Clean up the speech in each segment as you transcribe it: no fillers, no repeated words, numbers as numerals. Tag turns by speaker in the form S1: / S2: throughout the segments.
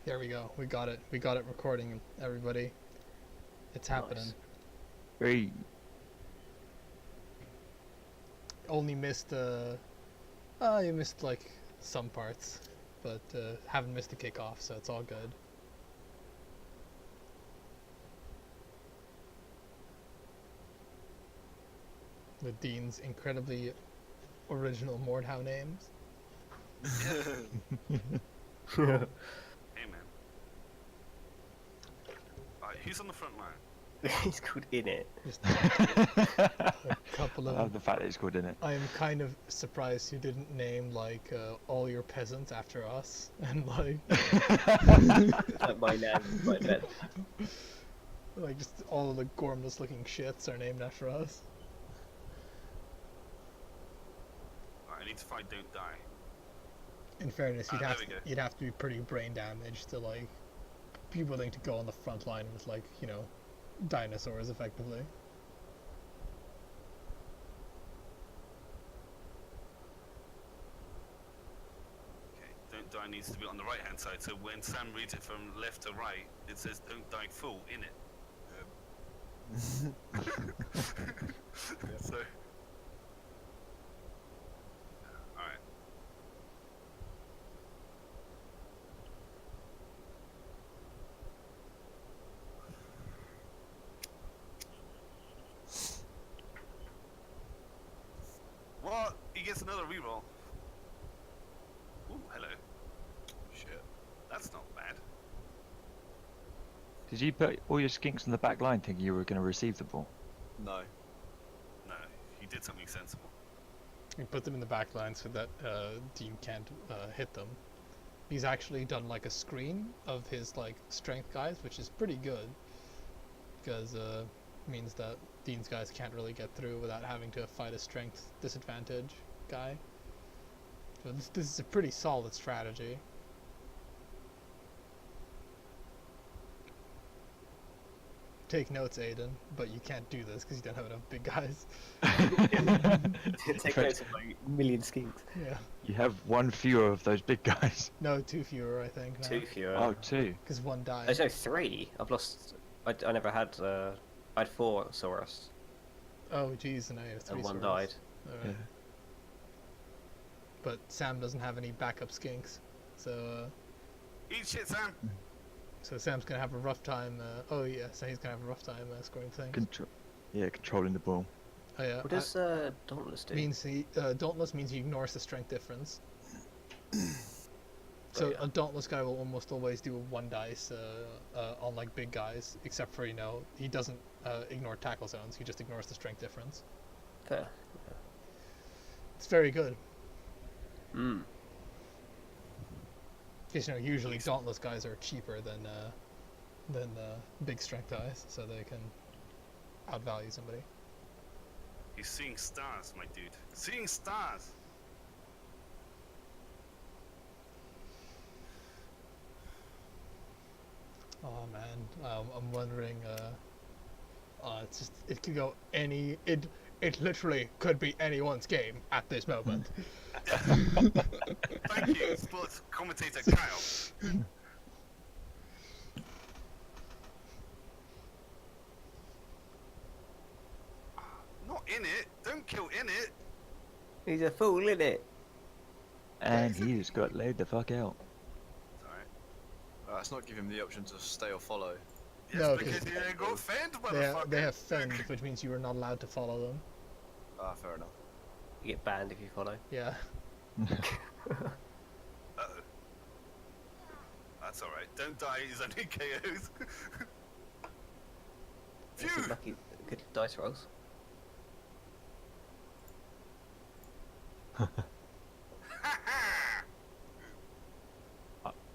S1: There we go. We got it. We got it recording, everybody. It's happening.
S2: Nice.
S3: Very.
S1: Only missed you missed like some parts, but haven't missed the kickoff, so it's all good. With Dean's incredibly original Mordhau names.
S2: Hey man. Alright, who's on the front line?
S4: He's called In It.
S1: Just a couple
S3: I
S1: of
S3: love the fact that it's called in it.
S1: I am kind of surprised you didn't name like all your peasants after us and like
S4: Like my name, my bed.
S1: like just all of the gormless looking shits are named after us.
S2: Alright, I need to find Don't Die.
S1: In fairness,
S2: there we go.
S1: you'd have to be pretty brain damaged to like be willing to go on the front line with like, you know, dinosaurs effectively.
S2: Okay, Don't Die needs to be on the right hand side, so when Sam reads it from left to right, it says Don't Die full in it. So. Alright. What? He gets another reroll. Ooh, hello. Shit. That's not bad.
S3: Did you put all your skinks on the back line thinking you were going to receive the ball?
S5: No.
S2: No, he did something sensible.
S1: You put them in the back line so that Dean can't hit them. He's actually done like a screen of his like strength guys, which is pretty good because means that Dean's guys can't really get through without having to fight a strength disadvantage guy. So this is a pretty solid strategy. Take notes, Aiden, but you can't do this because you don't have enough big guys.
S4: Take notes of my million skinks.
S1: Yeah.
S3: You have one fewer of those big guys.
S1: No, two fewer, I think.
S4: Two fewer.
S3: Oh, two.
S1: Because one died.
S4: There's no three. I've lost. I never had. I had 4 Saurus.
S1: Oh, geez, and I have 3
S4: And one
S1: swords.
S4: died.
S1: Alright.
S3: Yeah.
S1: But Sam doesn't have any backup skinks, so
S2: Eat shit, Sam!
S1: so Sam's gonna have a rough time. Oh yeah, so he's gonna have a rough time scoring things.
S3: Controlling the ball.
S1: Oh yeah.
S4: What does Dauntless do?
S1: means he Dauntless means he ignores the strength difference. So
S4: yeah.
S1: a Dauntless guy will almost always do a 1 dice on like big guys, except for, you know, he doesn't ignore tackle zones. He just ignores the strength difference.
S4: Fair.
S1: It's very good.
S4: Hmm.
S1: Because, you know, usually Dauntless guys are cheaper than big strength guys, so they can outvalue somebody.
S2: He's seeing stars, my dude. Seeing stars!
S1: Oh man, I'm wondering. It's just, it could go it literally could be anyone's game at this moment.
S2: Thank you, sports commentator Kyle. Not in it. Don't kill in it.
S4: He's a fool, isn't it?
S3: And he just got laid the fuck out.
S2: Sorry.
S5: Let's not give him the option to stay or follow.
S2: Yes,
S1: No,
S2: because
S1: 'cause
S2: you ain't got fend,
S1: they
S2: motherfucker.
S1: they have fend, which means you are not allowed to follow them.
S5: Ah, fair enough.
S4: You get banned if you follow.
S1: Yeah.
S2: Uh-oh. That's alright. Don't die, he's only KOs.
S4: Some
S2: Phew!
S4: lucky good dice rolls.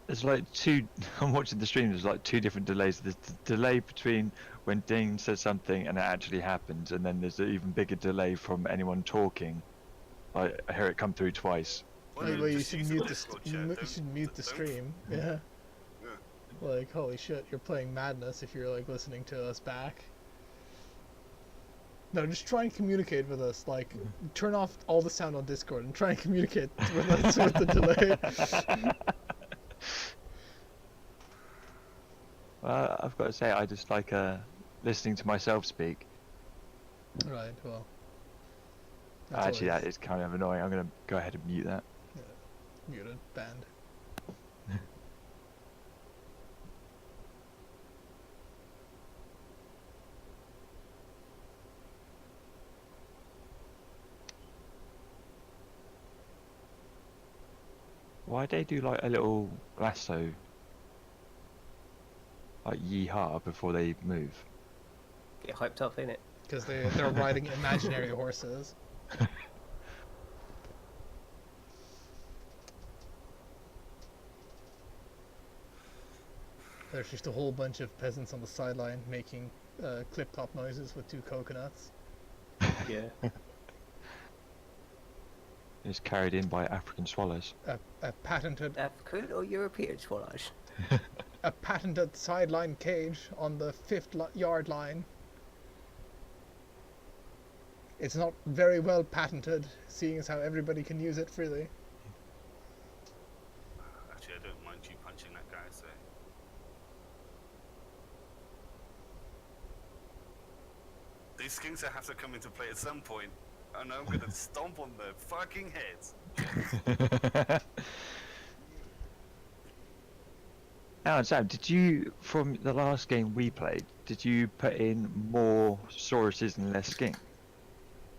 S3: There's like two. I'm watching the stream. There's like 2 different delays. There's the delay between when Dean says something and it actually happens, and then there's an even bigger delay from anyone talking. I hear it come through twice.
S2: Well,
S1: Well, you
S2: just
S1: should
S2: use
S1: mute
S2: the
S1: the
S2: Discord
S1: you
S2: chat,
S1: mu- you
S2: don't-
S1: should mute the
S2: don't-
S1: stream. Yeah.
S2: Yeah.
S1: Like, holy shit, you're playing Madness if you're like listening to us back. No, just try and communicate with us. Like, turn off all the sound on Discord and try and communicate with us with the delay.
S3: I've got to say, I just like listening to myself speak.
S1: Right. Well. That's
S3: Actually, that
S1: always
S3: is kind of annoying. I'm gonna go ahead and mute that.
S1: muted, banned.
S3: Why they do like a little lasso, like yeehaw before they move?
S4: Get hyped up, innit?
S1: Because they're riding imaginary horses. There's just a whole bunch of peasants on the sideline making clip-clop noises with 2 coconuts.
S4: Yeah.
S3: It's carried in by African swallows.
S1: A patented
S4: African or European swallows?
S1: sideline cage on the 5th yard line. It's not very well patented, seeing as how everybody can use it freely.
S2: Actually, I don't mind you punching that guy, so. These skinks have to come into play at some point, and I'm gonna stomp on their fucking heads.
S3: Now, Sam, did you, from the last game we played, did you put in more Sauruses and less skink?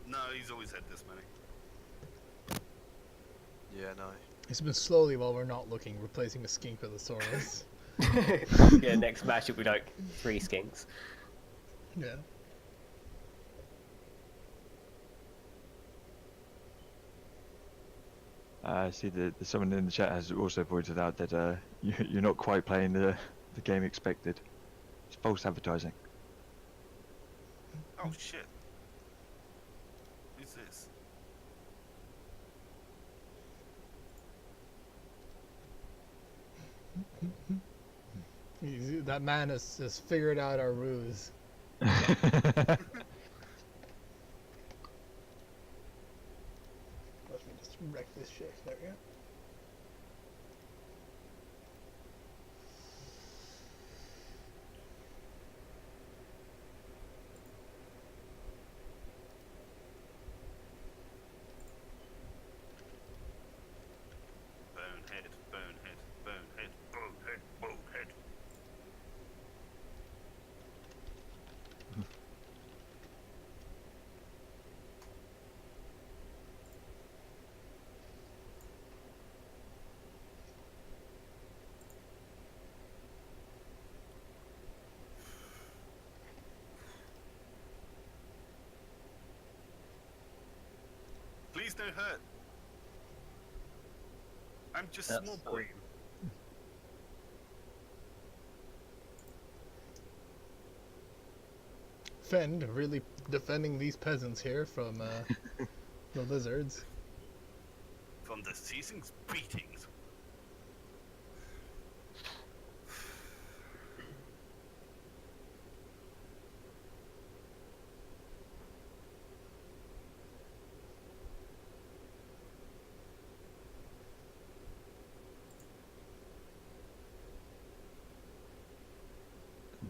S2: No, he's always had this many.
S5: Yeah, no.
S1: It's been slowly, while we're not looking, replacing a skink with a saurus.
S4: Yeah, next match will be like 3 skinks.
S1: Yeah.
S3: I see that someone in the chat has also pointed out that you're not quite playing the game expected. It's false advertising.
S2: Oh shit. Who's this?
S1: That man has figured out our ruse. Let me just wreck this shit. There we go.
S2: Bonehead, bonehead, bonehead, bonehead, bonehead. Please no hurt. I'm just
S4: That's
S2: small
S4: so-
S2: boy.
S1: Fend really defending these peasants here from the lizards.
S2: From the season's beatings.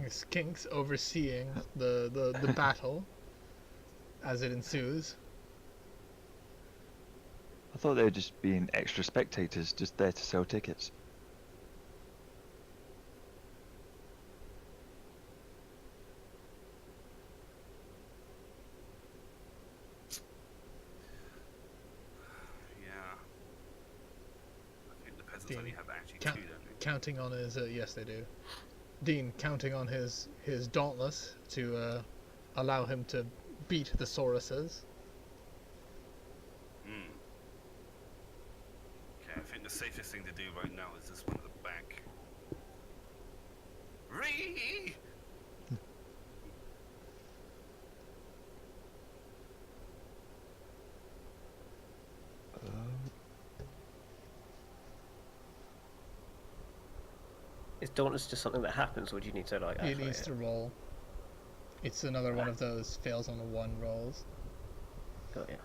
S1: Skinks overseeing the battle as it ensues.
S3: I thought they were just being extra spectators, just there to sell tickets.
S2: Yeah. I think the peasants
S1: Dean,
S2: only have actually
S1: count-
S2: 2, don't they?
S1: Counting on his yes, they do. Dean counting on his dauntless to allow him to beat the Sauruses.
S2: Hmm. Okay, I think the safest thing to do right now is this one at the back. Ree!
S4: Is Dauntless just something that happens, or do you need to like?
S1: He
S4: activate
S1: needs
S4: it?
S1: to roll. It's another one of those fails on the 1 rolls.
S4: Got ya.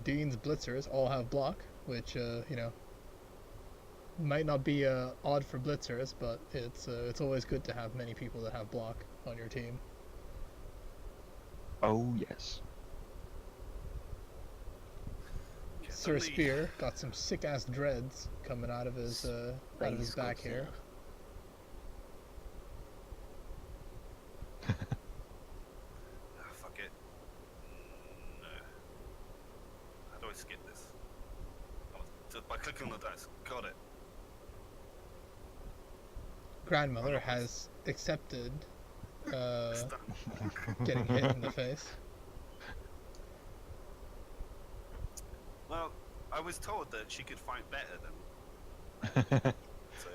S1: Dean's blitzers all have block, which you know, Might not be odd for blitzers, but it's always good to have many people that have block on your team.
S3: Oh yes.
S2: Okay,
S1: Sir
S2: only-
S1: Spear got some sick ass dreads coming out of his
S4: Space
S1: back
S4: gods,
S1: here.
S2: Ah, fuck it. No. How do I skip this? Oh, just by clicking on the dice. Got it.
S1: Grandmother has accepted
S2: It's done.
S1: getting hit in the face.
S2: Well, I was told that she could fight better than. So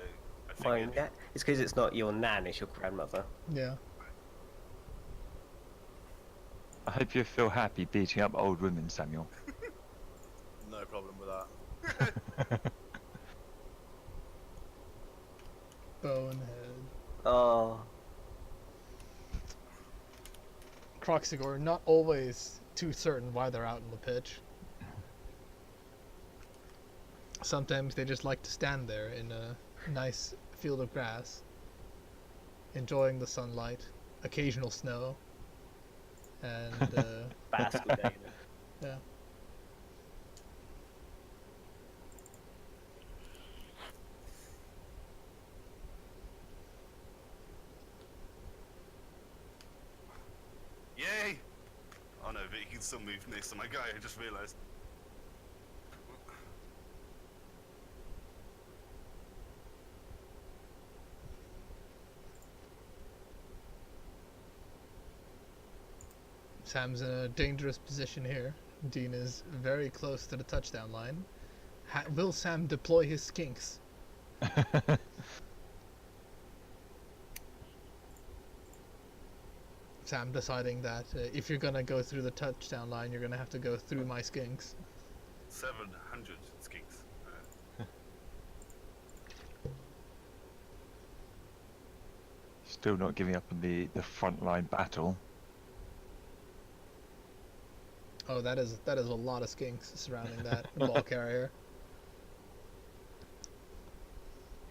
S2: I
S4: Fine,
S2: figured.
S4: yeah. It's because it's not your nan, it's your grandmother.
S1: Yeah.
S3: I hope you feel happy beating up old women, Samuel.
S5: No problem with that.
S1: Bonehead.
S4: Oh,
S1: Croxigor not always too certain why they're out in the pitch. Sometimes they just like to stand there in a nice field of grass, enjoying the sunlight, occasional snow, and
S4: bask all day.
S1: yeah.
S2: Yay! Oh no, but he can still move next to my guy. I just realised.
S1: Sam's in a dangerous position here. Dean is very close to the touchdown line. Will Sam deploy his skinks? Sam deciding that if you're gonna go through the touchdown line, you're gonna have to go through my skinks.
S2: 700 skinks.
S3: Still not giving up on the frontline battle.
S1: Oh, that is a lot of skinks surrounding that ball carrier.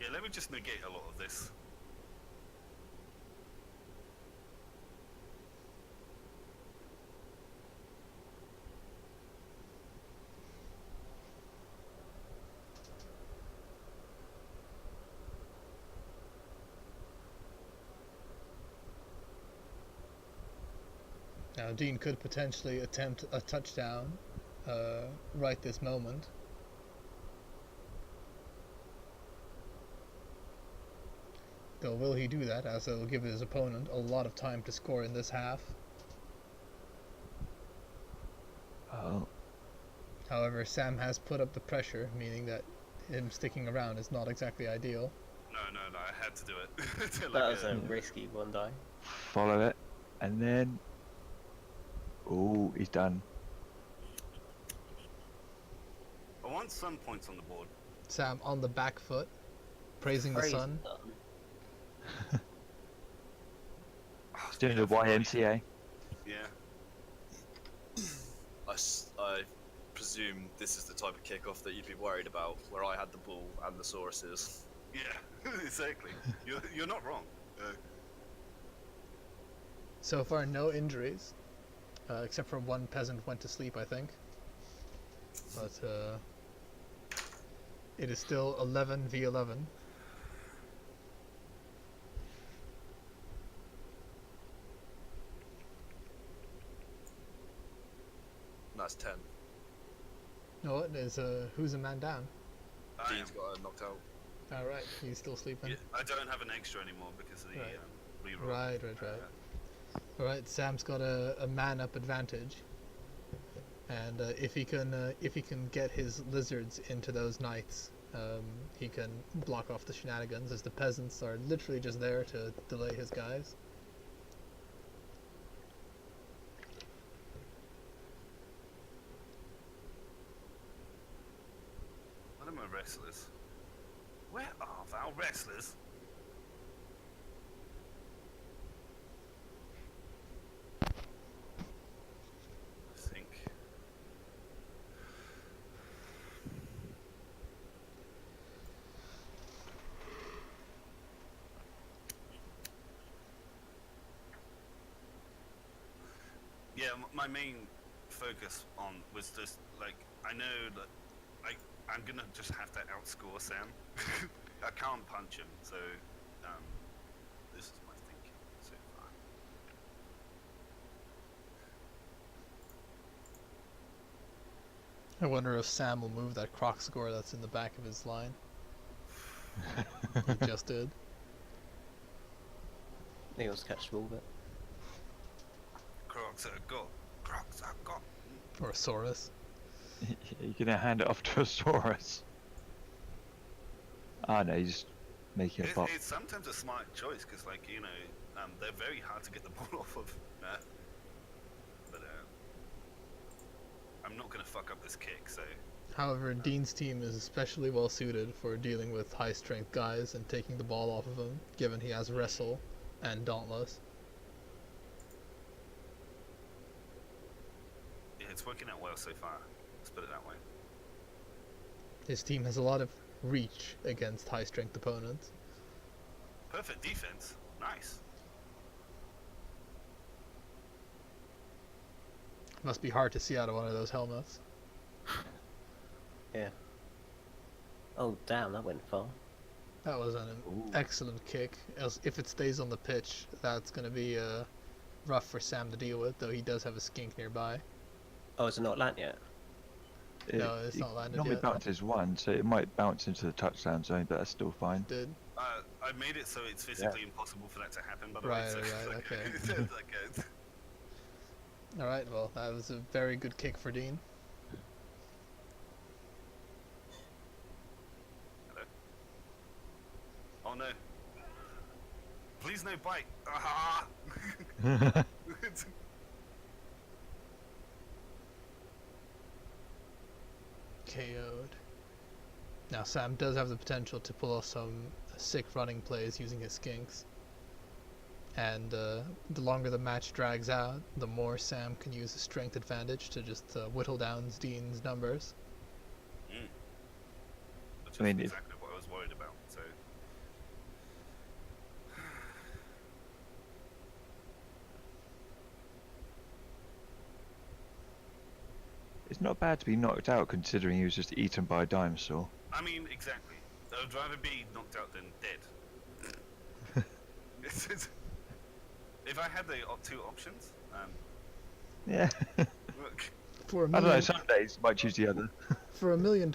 S2: Yeah, let me just negate a lot of this.
S1: Now, Dean could potentially attempt a touchdown right this moment. Though, will he do that, as it will give his opponent a lot of time to score in this half.
S3: Oh,
S1: However, Sam has put up the pressure, meaning that him sticking around is not exactly ideal.
S2: No, I had to do it. To, like,
S4: That was a risky one die.
S3: follow it, and then. Oh, he's done.
S2: I want sun points on the board.
S1: Sam on the back foot, praising the
S4: Praise
S1: sun.
S4: done.
S3: He's doing the YMCA.
S2: Yeah.
S5: I presume this is the type of kickoff that you'd be worried about, where I had the ball and the Sauruses.
S2: Yeah, exactly. You're not wrong.
S1: So far, no injuries, except for one peasant went to sleep, I think. But it is still 11 v 11.
S5: That's 10.
S1: No, it is who's a man down?
S2: I am.
S5: Dean's got knocked out.
S1: All right, he's still sleeping.
S2: Yeah, I don't have an extra anymore because of the
S1: Right.
S2: reroll.
S1: Right. All right, Sam's got a man up advantage, and if he can get his lizards into those knights, he can block off the shenanigans, as the peasants are literally just there to delay his guys.
S2: What are my wrestlers? Where are our wrestlers? I think. my main focus on was just like I know that I'm gonna just have to outscore Sam. I can't punch him, so this is my thinking so far.
S1: I wonder if Sam will move that croc score that's in the back of his line. He just did.
S4: I think it was catchable, but
S2: Crocs are got. Crocs are got.
S1: Or a Saurus.
S3: You're gonna hand it off to a Saurus. Ah no, he's just making a pop.
S2: It's sometimes a smart choice because, like, you know, they're very hard to get the ball off of. But I'm not gonna fuck up this kick, so.
S1: However, Dean's team is especially well suited for dealing with high strength guys and taking the ball off of him, given he has Wrestle and Dauntless.
S2: Yeah, it's working out well so far. Let's put it that way.
S1: His team has a lot of reach against high strength opponents.
S2: Perfect defense. Nice.
S1: Must be hard to see out of one of those helmets.
S4: yeah. Oh damn, that went far.
S1: That was an
S3: Ooh.
S1: excellent kick. As if it stays on the pitch, that's going to be rough for Sam to deal with, though he does have a skink nearby.
S4: Oh, is it not land yet?
S1: No, it's
S3: it
S1: not landed
S3: normally
S1: yet.
S3: bounces one, so it might bounce into the touchdown zone, but that's still fine.
S1: Did.
S2: I made it so it's physically impossible for that to happen, by the way.
S1: Right,
S2: So
S1: right, okay.
S2: it's like,
S1: Alright, well, that was a very good kick for Dean.
S2: hello. Oh no. Please no bite. Ah!
S1: KO'd. Now Sam does have the potential to pull off some sick running plays using his skinks. And the longer the match drags out, the more Sam can use his strength advantage to just whittle down Dean's numbers.
S2: Which
S3: I mean,
S2: is
S3: if-
S2: exactly what I was worried about. So
S3: It's not bad to be knocked out considering he was just eaten by a dinosaur.
S2: I mean, exactly. I'd rather be knocked out than dead. If I had the two options,
S3: Yeah.
S2: look,
S1: For
S3: I don't know, some days you might choose the other.
S1: for $1 million,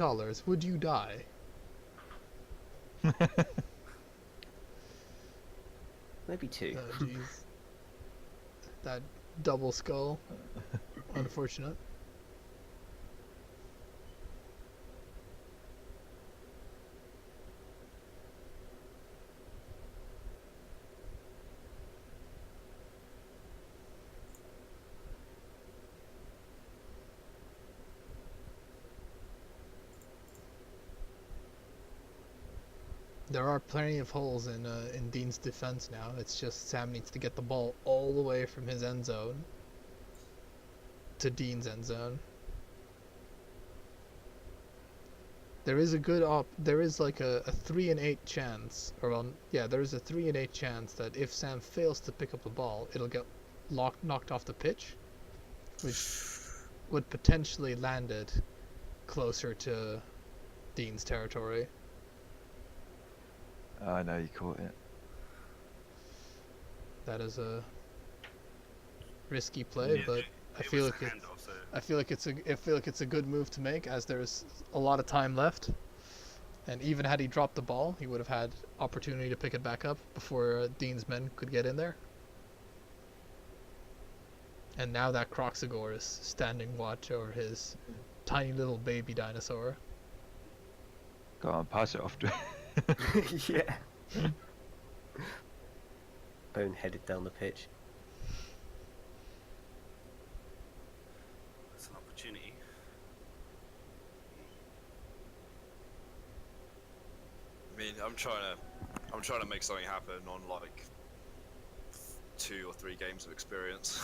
S1: would you die?
S4: Maybe two.
S1: Oh jeez. That double skull. Unfortunate. There are plenty of holes in Dean's defense now. It's just Sam needs to get the ball all the way from his end zone to Dean's end zone. There is a good there is like a 3 in 8 chance, there is a 3 in 8 chance that if Sam fails to pick up the ball, it'll get knocked off the pitch, which would potentially land it closer to Dean's territory.
S3: I know you caught it.
S1: That is a risky play,
S2: it-
S1: but
S2: it-
S1: I
S2: it
S1: feel
S2: was
S1: like
S2: a
S1: it,
S2: handoff, so
S1: I feel like it's a good move to make, as there's a lot of time left, and even had he dropped the ball, he would have had opportunity to pick it back up before Dean's men could get in there. And now that Croxagore is standing watch over his tiny little baby dinosaur.
S3: Go on, pass it off to
S4: yeah. Bone headed down the pitch.
S2: that's an opportunity.
S5: I mean, I'm trying to make something happen on like 2 or 3 games of experience.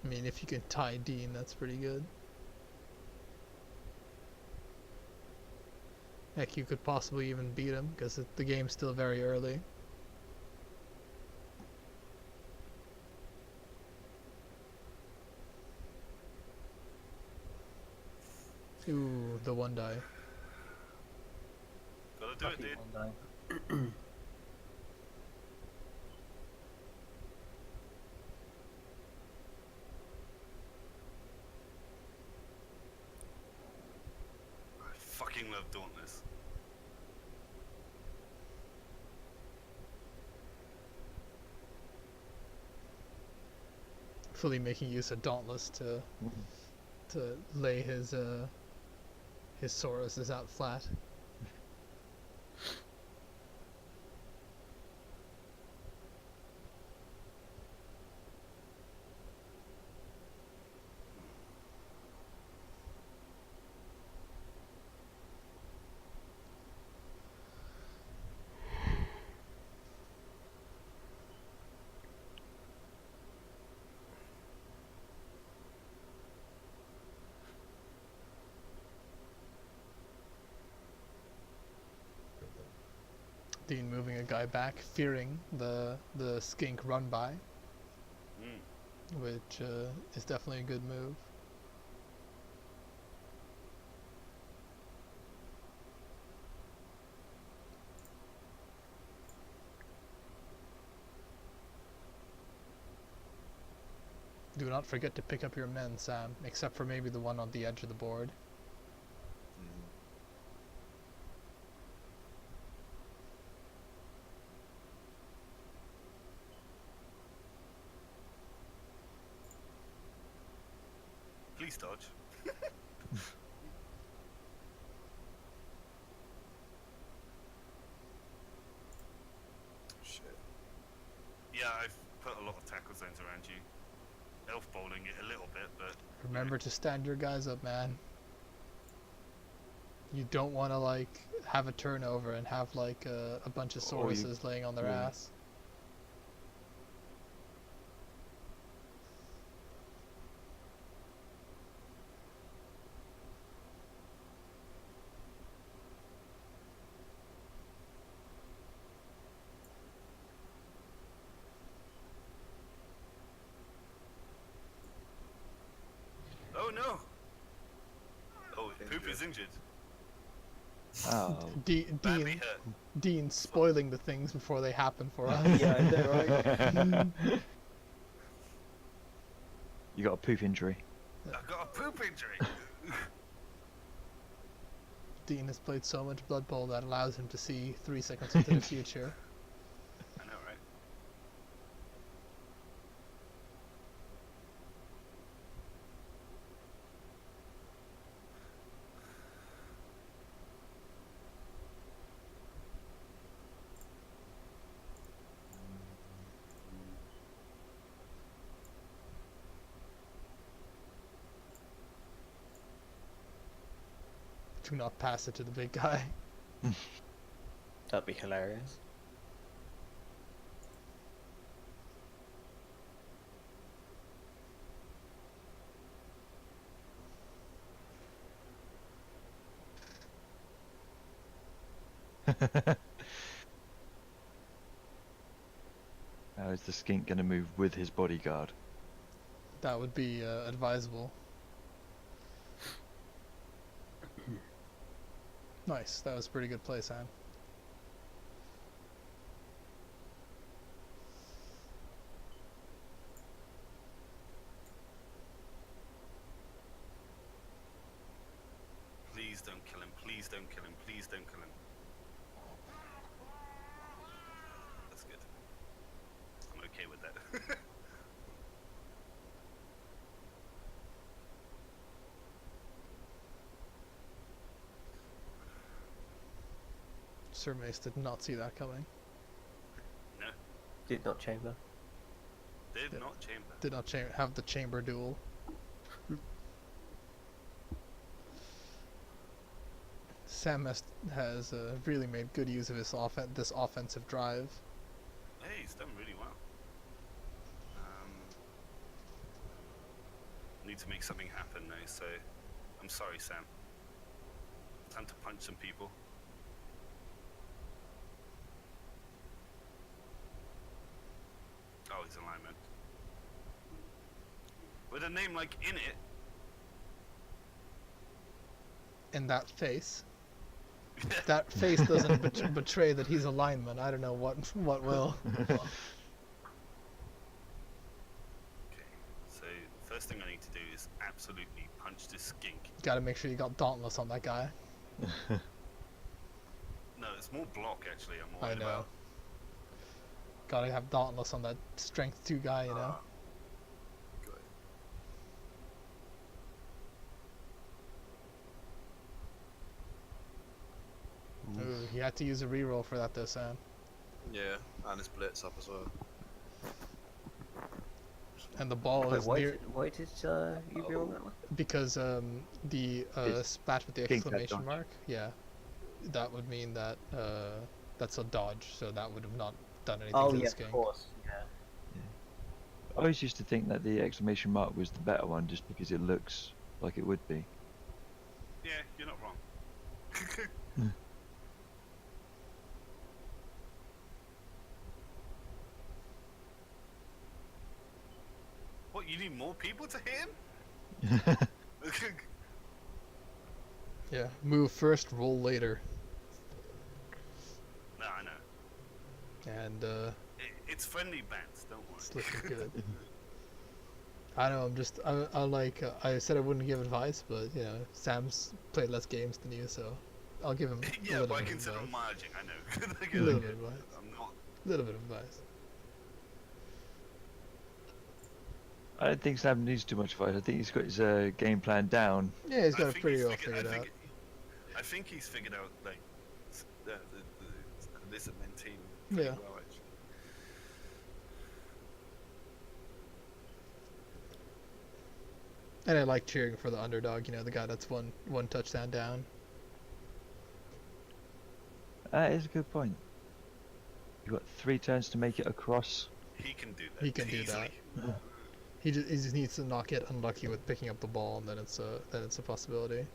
S1: I mean, if you can tie Dean, that's pretty good. Heck, you could possibly even beat him because the game's still very early. Ooh, the one die.
S2: Gotta do it,
S4: Lucky
S2: dude.
S4: one die.
S2: I fucking love Dauntless.
S1: Fully making use of Dauntless to lay his Sauruses out flat. Dean moving a guy back, fearing the skink run by,
S2: Mm.
S1: which is definitely a good move. Do not forget to pick up your men, Sam, except for maybe the one on the edge of the board.
S5: Mhm.
S2: Please dodge.
S5: Shit.
S2: Yeah, I've put a lot of tackle zones around you. Elf bowling it a little bit, but
S1: Remember to stand your guys up, man. You don't want to like have a turnover and have like a bunch of
S3: Or you-
S1: Sauruses laying on their
S3: yeah.
S1: ass.
S2: oh no! Oh, Poop is injured.
S3: Oh.
S2: Badly
S1: Dean,
S2: hurt.
S1: Dean spoiling the things before they happen for us.
S4: Yeah, I know, right?
S3: You got a poop injury.
S2: I've got a poop injury.
S1: Dean has played so much Blood Bowl that allows him to see 3 seconds into the future.
S2: I know, right?
S1: Do not pass it to the big guy.
S4: That'd be hilarious.
S3: How is the skink going to move with his bodyguard?
S1: That would be advisable. Nice, that was a pretty good play, Sam.
S2: Please don't kill him. Please don't kill him. Please don't kill him. That's good. I'm okay with that.
S1: Sir Mace did not see that coming.
S2: No,
S4: Did not chamber.
S2: did
S1: Yeah.
S2: not chamber.
S1: Did not have the chamber duel. Sam has really made good use of his this offensive drive.
S2: Hey, he's done really well. Need to make something happen now, so I'm sorry, Sam. Time to punch some people. his alignment. With a name like In It,
S1: And that face. That face doesn't betray that he's a lineman. I don't know what will.
S2: okay. So first thing I need to do is absolutely punch this skink.
S1: Got to make sure you got Dauntless on that guy.
S2: No, it's more block actually. I'm
S1: I
S2: worried
S1: know.
S2: about.
S1: Got to have Dauntless on that strength 2 guy, you know.
S5: Good.
S1: Ooh, he had to use a reroll for that though, Sam.
S5: Yeah, and his blitz up as well.
S1: And the ball
S4: Wait,
S1: is
S4: why
S1: near
S4: did you be on that one?
S1: because the
S3: It's
S1: spat with the
S3: skink that
S1: exclamation
S3: dodge.
S1: mark. Yeah, that would mean that that's a dodge, so that would have not done anything
S4: Oh
S1: to the
S4: yeah, of
S1: skink.
S4: course. Yeah.
S3: I always used to think that the exclamation mark was the better one just because it looks like it would be.
S2: Yeah, you're not wrong. What, you need more people to hit him?
S1: Yeah, move first, roll later,
S2: No, I know.
S1: and
S2: It's friendly bats, don't worry.
S1: it's looking good. I know. I like. I said I wouldn't give advice, but you know, Sam's played less games than you, so I'll give him a
S2: Yeah,
S1: little
S2: but I
S1: bit of
S2: consider
S1: advice.
S2: margin, I know.
S1: A little bit of advice.
S2: I'm not.
S1: A little bit of advice.
S3: I don't think Sam needs too much advice. I think he's got his game plan down.
S1: Yeah, he's
S2: I
S1: got it
S2: think
S1: pretty
S2: he's
S1: well figured out.
S2: I think he's figured out, like, the Lizardmen team
S1: Yeah.
S2: pretty well, actually.
S1: And I like cheering for the underdog. You know, the guy that's one touchdown down.
S3: That is a good point. You've got 3 turns to make it across.
S2: He can do that.
S1: He can do that.
S2: easily.
S1: He just needs to not get unlucky with picking up the ball, and then it's a possibility.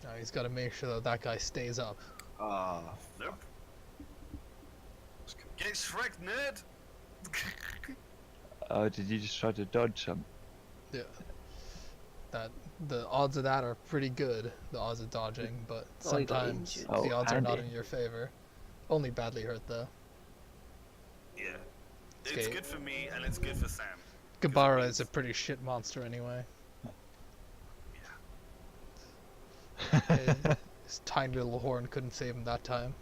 S1: Now he's got to make sure that that guy stays up.
S5: Ah.
S2: Nope. Get Shrek, nerd!
S3: Oh, did you just try to dodge some?
S1: Yeah. That the odds of that are pretty good. The odds of dodging, but
S4: Oh, he got
S1: sometimes
S4: injured.
S1: the
S3: Oh,
S1: odds are not
S3: handy.
S1: in your favor. Only badly hurt though.
S2: Yeah. It's
S1: Okay.
S2: good for me, and it's good for Sam.
S1: Gabara
S2: means-
S1: is a pretty shit monster anyway. His tiny little horn couldn't save him that time.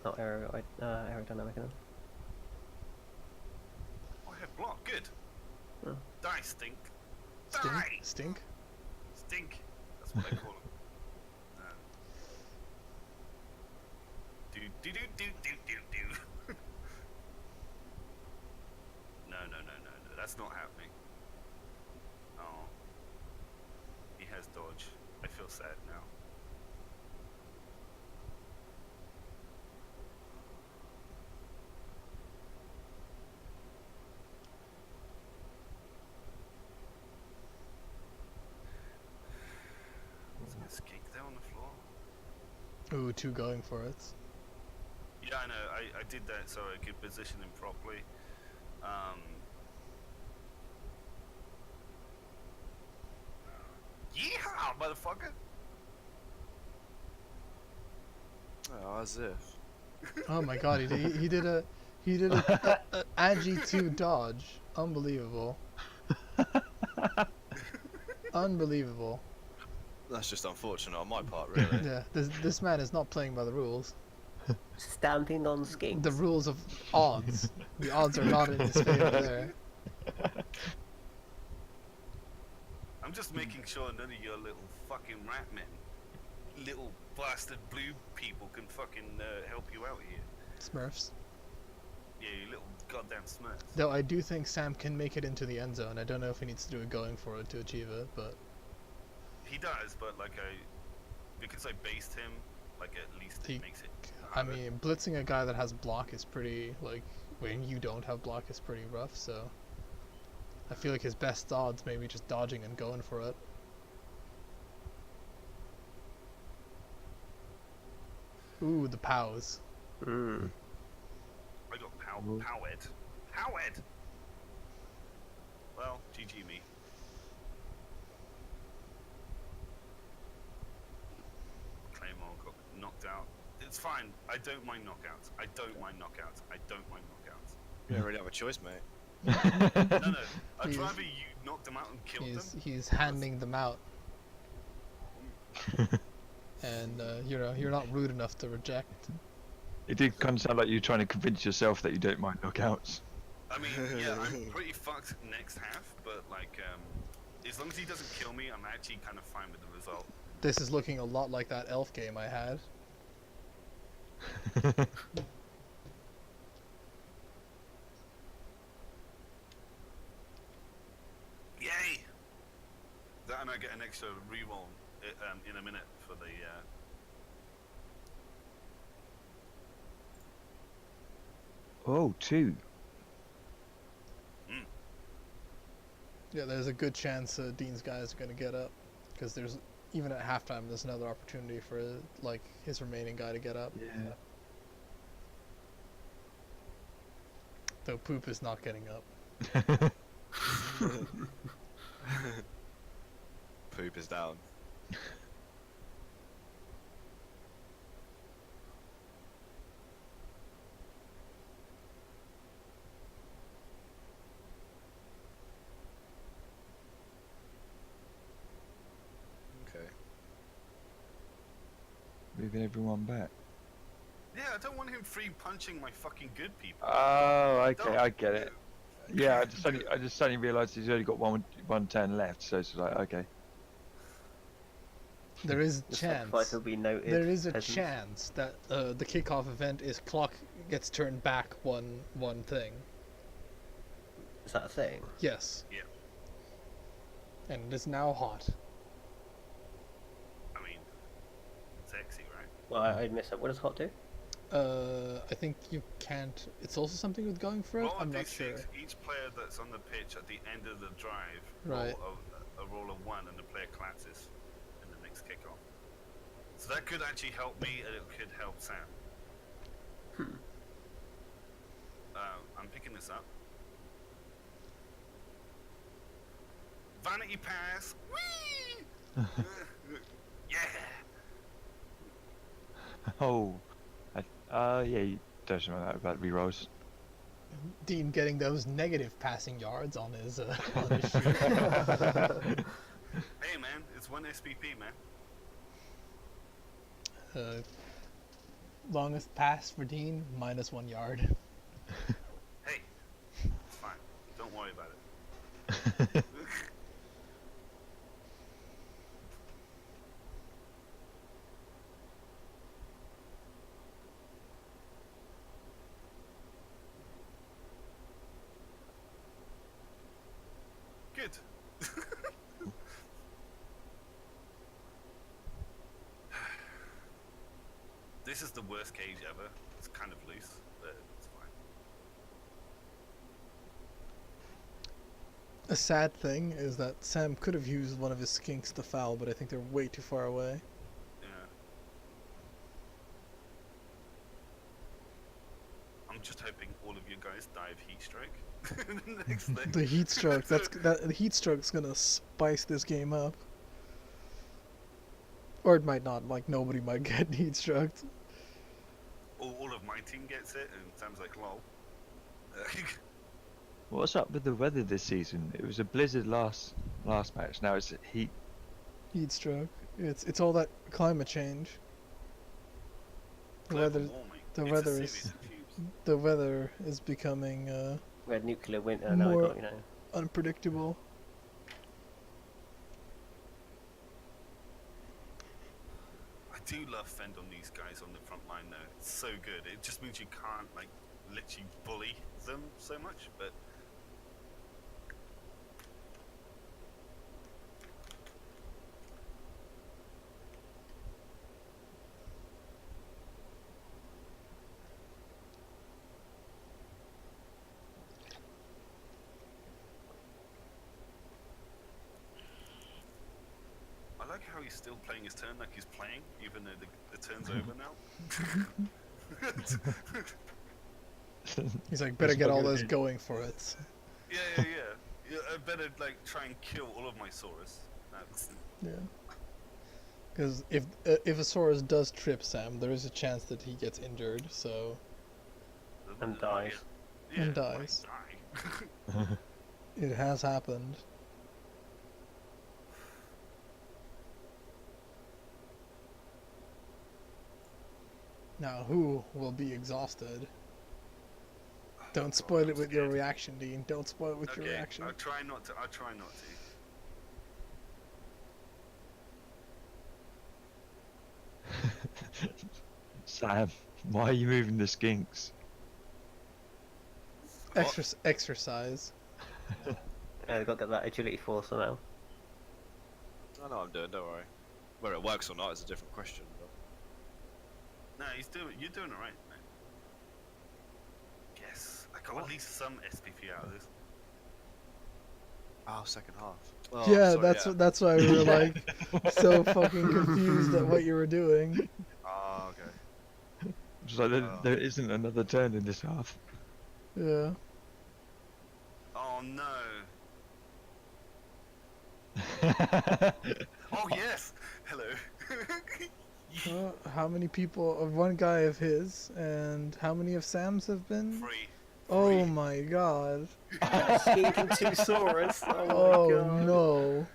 S4: Not aerodynamic enough.
S2: Oh, I have block. Good.
S4: Oh.
S2: Die, stink.
S1: Stink?
S2: Die!
S1: Stink?
S2: Stink. That's what I call him. Do do do do do do do. No, that's not happening. Oh. He has dodge. I feel sad now. Is there a skink there on the floor?
S1: Ooh, 2 going for it.
S2: Yeah, I know. I did that so I could position him properly. Yeehaw, motherfucker!
S5: Oh, as if.
S1: Oh my god, he did a Agi 2 dodge. Unbelievable. Unbelievable.
S5: That's just unfortunate on my part, really.
S1: Yeah, this man is not playing by the rules.
S4: Stamping on skinks.
S1: The rules of odds. The odds are not in his favor there.
S2: I'm just making sure none of your little fucking rat men, little bastard blue people can fucking help you out here.
S1: Smurfs.
S2: Yeah, you little goddamn smurfs.
S1: Though I do think Sam can make it into the end zone. I don't know if he needs to do a going for it to achieve it, but
S2: He does, but like because I based him, like at least
S1: He-
S2: it makes it
S1: I mean, blitzing a guy that has block is pretty, like, when you don't have block is pretty rough, so I feel like his best odds maybe just dodging and going for it. Ooh, the pows.
S4: Mm.
S2: I got
S3: Ooh.
S2: powered. Powered! Well, GG me. Claymore got knocked out. It's fine. I don't mind knockouts. I don't mind knockouts. I don't mind knockouts.
S5: You don't really have a choice, mate.
S2: No, no. I'd
S1: He's-
S2: rather you knock them out and kill them.
S1: He's handing them out, and you're not rude enough to reject.
S3: It did kind of sound like you were trying to convince yourself that you don't mind knockouts.
S2: I mean, yeah, I'm pretty fucked next half, but like, as long as he doesn't kill me, I'm actually kind of fine with the result.
S1: This is looking a lot like that elf game I had.
S2: Yay! That and I get an extra reroll in a minute for the.
S3: Oh, 2.
S1: Yeah, there's a good chance Dean's guys are gonna get up, because there's even at halftime there's another opportunity for like his remaining guy to get up.
S3: Yeah.
S1: Though Poop is not getting up.
S5: Poop is down. Okay.
S3: Moving everyone back.
S2: Yeah, I don't want him free punching my fucking good people.
S3: Oh, okay,
S2: Don't-
S3: I get it. Yeah, I just suddenly realised he's only got one turn left, so it's like, okay.
S1: There is a
S4: The
S1: chance.
S4: sacrifice will be noted.
S1: There is a
S4: peasants.
S1: chance that the kickoff event is clock gets turned back one thing.
S4: Is that a thing?
S1: Yes.
S2: Yeah.
S1: And it is now hot.
S2: I mean, sexy, right?
S4: Well, I missed that. What does hot do?
S1: I think you can't. It's also something with going for it.
S2: Roll a
S1: I'm not
S2: d6.
S1: sure.
S2: Each player that's on the pitch at the end of the drive
S1: Right.
S2: roll a roll of 1, and the player collapses in the next kickoff. So that could actually help me, and it could help Sam. I'm picking this up. Vanity pass. Whee! Yeah.
S3: Oh, yeah, you don't know that about rerolls.
S1: Dean getting those negative passing yards on his on his sheet.
S2: Hey man, it's 1 SPP, man.
S1: Longest pass for Dean, -1 yard.
S2: Hey, it's fine. Don't worry about it. Good. This is the worst cage ever. It's kind of loose, but it's fine.
S1: A sad thing is that Sam could have used one of his skinks to foul, but I think they're way too far away.
S2: Yeah. I'm just hoping all of you guys die of heat stroke. in the next thing.
S1: The heat stroke. The heat stroke's gonna spice this game up. Or it might not. Like nobody might get heat stroked.
S2: All of my team gets it, and Sam's like, lol.
S3: What's up with the weather this season? It was a blizzard last match. Now it's heat.
S1: Heat stroke. It's all that climate change. The
S2: Global
S1: weather.
S2: warming.
S1: the
S2: It's a
S1: weather
S2: series
S1: is-
S2: of tubes.
S1: The weather is becoming
S4: We had nuclear winter. Now we
S1: More-
S4: got,
S1: unpredictable.
S2: I do love fend on these guys on the front line though. It's so good. It just means you can't like literally bully them so much, but he's still playing his turn like he's playing, even though the turn's over now.
S1: He's like, better
S3: Just
S1: get all
S3: fucking
S1: those
S3: in.
S1: going for it.
S2: Yeah. I better like try and kill all of my Saurus. That's
S1: Yeah. Because if a Saurus does trip Sam, there is a chance that he gets injured. So
S4: And dies.
S2: Yeah,
S1: And
S2: might
S1: dies.
S2: die.
S1: it has happened. Now, who will be exhausted? Don't
S2: God,
S1: spoil
S2: I'm
S1: it with your
S2: scared.
S1: reaction, Dean. Don't spoil it with your
S2: Okay,
S1: reaction.
S2: I'll try not to. I'll try not to.
S3: Sam, why are you moving the skinks?
S1: Exercise.
S4: Yeah, they've got to get that agility force somehow.
S5: I know what I'm doing. Don't worry. Whether it works or not is a different question. But...
S2: No, you're doing alright, mate. Yes, I got at least some SPP out of this.
S5: Oh, second half. Oh,
S1: Yeah,
S5: sorry,
S1: that's why we were like so fucking confused at what you were doing.
S5: Oh, okay.
S3: Just like
S5: Oh.
S3: there isn't another turn in this half.
S1: Yeah.
S2: Oh no. Oh yes. Hello.
S1: How many people of one guy of his and how many of Sam's have been?
S2: Free.
S1: Oh my god.
S4: Skinking two Saurus. Oh my
S1: Oh
S4: god.
S1: no.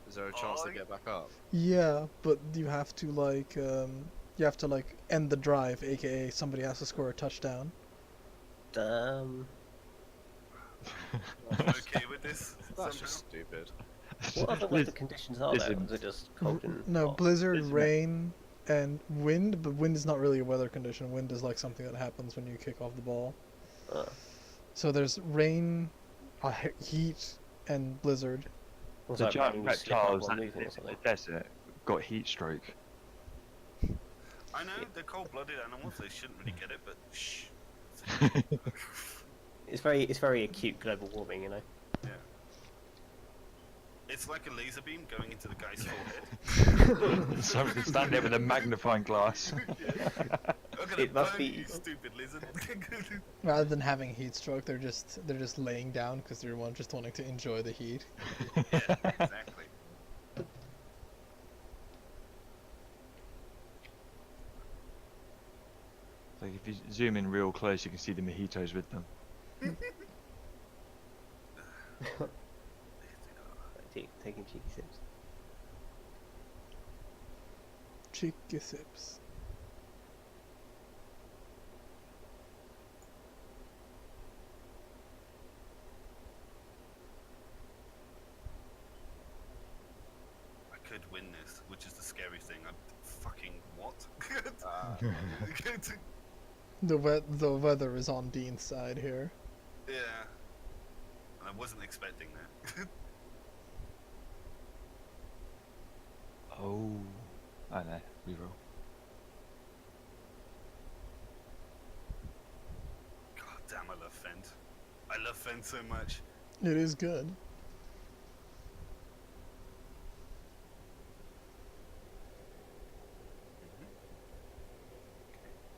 S5: Is there a chance
S2: Oh,
S5: to get back up?
S1: Yeah, but you have to like end the drive, aka somebody has to score a touchdown.
S4: Damn.
S2: I'm okay with this.
S5: That's
S2: somehow.
S5: just stupid.
S4: What other weather conditions are there?
S3: listen.
S4: Is it just cold and
S1: No,
S4: hot?
S1: blizzard,
S3: Isn't it?
S1: rain, and wind, but wind is not really a weather condition. Wind is like something that happens when you kick off the ball.
S4: Uh,
S1: So there's rain, heat, and blizzard.
S4: was
S3: The
S4: that
S3: giant
S4: when you slip up
S3: reptiles
S4: while
S3: that
S4: moving
S3: live
S4: or
S3: in
S4: something?
S3: the desert got heat stroke.
S2: I know they're cold-blooded animals. They shouldn't really get it, but shh.
S4: It's very acute global warming, you know.
S2: Yeah. It's like a laser beam going into the guy's forehead.
S3: Someone can stand there with a magnifying glass.
S2: I'm gonna
S4: It must
S2: burn
S4: be-
S2: you, stupid lizard.
S1: Rather than having heat stroke, they're just laying down because they're just wanting to enjoy the heat.
S2: Yeah, exactly.
S3: Like if you zoom in real close, you can see the mojitos with them.
S4: Taking cheeky sips.
S1: Cheeky sips.
S2: I could win this, which is the scary thing. I'm fucking what?
S1: The weather is on Dean's side here.
S2: Yeah. And I wasn't expecting that.
S3: Oh, I know. Reroll.
S2: God damn, I love Fent. I love Fent so much.
S1: It is good.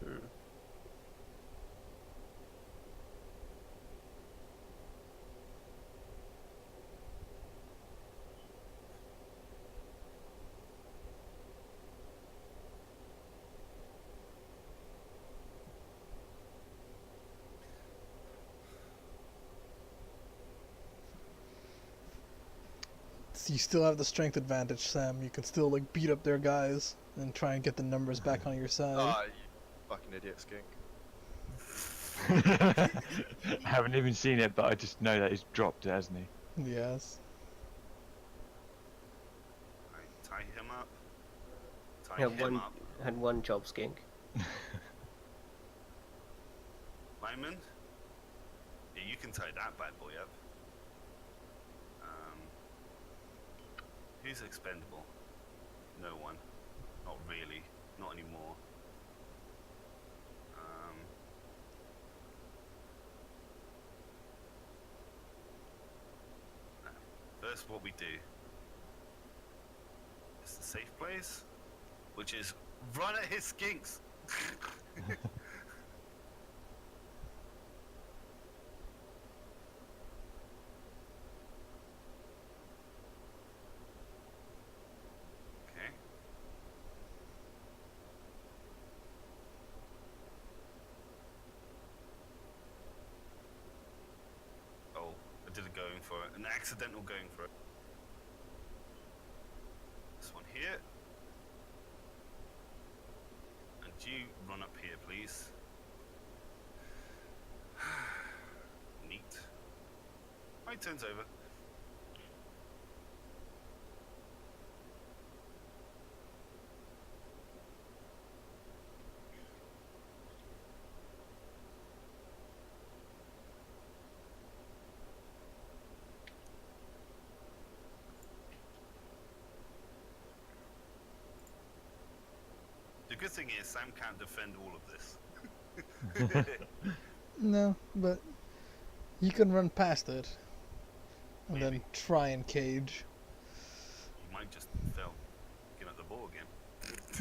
S4: Hmm.
S1: You still have the strength advantage, Sam. You can still like beat up their guys and try and get the numbers back on your side.
S5: Ah, you fucking idiot skink.
S3: I haven't even seen it, but I just know that he's dropped it, hasn't he?
S1: Yes.
S2: Right, tie him up. Tie
S4: Had
S2: him
S4: one
S2: up.
S4: had one job, skink.
S2: Lyman? Yeah, you can tie that bad boy up. Who's expendable? No one. Not really. Not anymore. No. First, what we do safe place, which is run at his skinks. Okay. Oh, I did a going for it, an accidental going for it. This one here. And you run up here, please. Neat. My turn's over. The good thing is Sam can't defend all of this.
S1: No, but you can run past it and then
S2: Maybe.
S1: try and cage.
S2: You might just fail. Get at the ball again.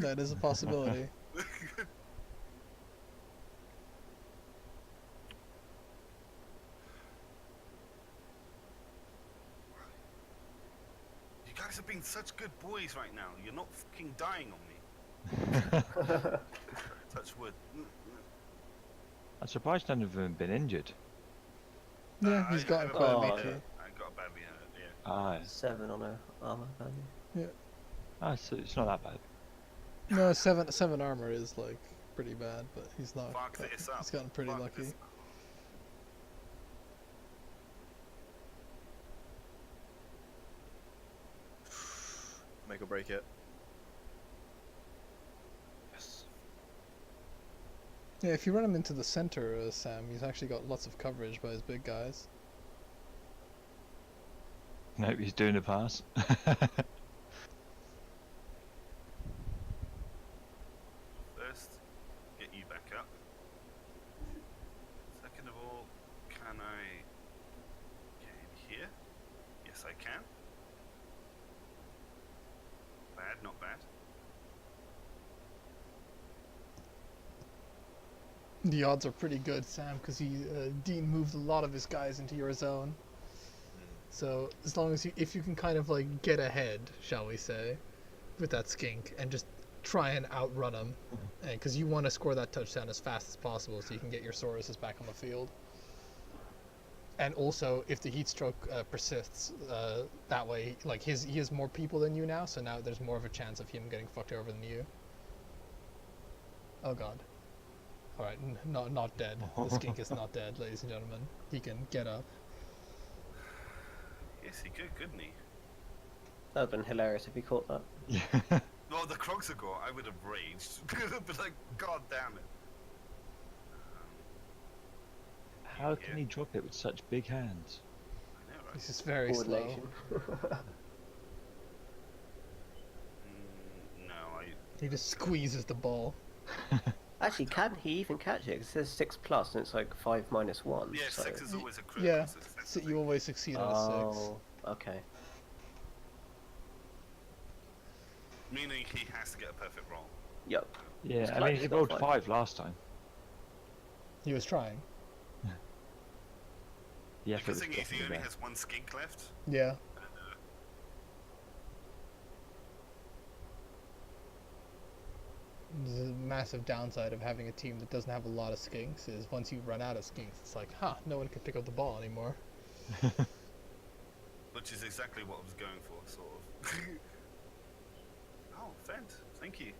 S1: That is a possibility.
S2: You guys are being such good boys right now. You're not fucking dying on me. Touch wood.
S3: I'm surprised none of them have been injured.
S1: Yeah, he's gotten quite
S4: Oh,
S1: meaty.
S2: I got badly hurt, yeah.
S3: Ah,
S4: 7 on her armor value.
S3: so it's not that bad.
S1: No, seven armor is like pretty bad, but he's not.
S2: Fuck this up.
S1: He's gotten pretty
S2: Fuck
S1: lucky.
S2: this up.
S5: Make or break it. Yes.
S1: Yeah, if you run him into the center, Sam, he's actually got lots of coverage by his big guys.
S3: Nope, he's doing a pass.
S2: First, get you back up. Second of all, can I get in here? Yes, I can. Bad, not bad.
S1: The odds are pretty good, Sam, because Dean moved a lot of his guys into your zone. So as long as if you can kind of like get ahead, shall we say, with that skink and just try and outrun him, because you want to score that touchdown as fast as possible so you can get your Sauruses back on the field. And also, if the heat stroke persists, that way, like he has more people than you now, so now there's more of a chance of him getting fucked over than you. Oh god. All right, not dead. The skink is not dead, ladies and gentlemen. He can get up.
S2: Yes, he could, couldn't he?
S4: That would have been hilarious if he caught that.
S3: Yeah.
S2: Well, the Kroxagor, I would have raged. But like, god damn it.
S3: How can he drop it with such big hands?
S2: I know, right?
S1: He's just very slow.
S4: Coordination.
S2: No,
S1: He just squeezes the ball.
S4: Actually, can he even catch it? 'Cause it says 6+ and it's like 5 minus 1.
S2: yeah,
S4: so...
S2: 6 is always a critical
S1: Yeah,
S2: success.
S1: so you always succeed on a 6.
S4: Oh, okay.
S2: Meaning he has to get a perfect roll.
S4: Yep.
S3: Yeah,
S4: It's
S3: I
S4: like
S3: mean, he
S4: stuff
S3: rolled
S4: like-
S3: 5 last time.
S1: He was trying.
S3: The
S2: The
S3: effort
S2: good
S3: was
S2: thing is he
S3: definitely
S2: only
S3: there.
S2: has 1 skink left.
S1: Yeah. The massive downside of having a team that doesn't have a lot of skinks is once you run out of skinks, it's like, no one can pick up the ball anymore.
S2: Which is exactly what I was going for, sort of. Oh, Fent, thank you.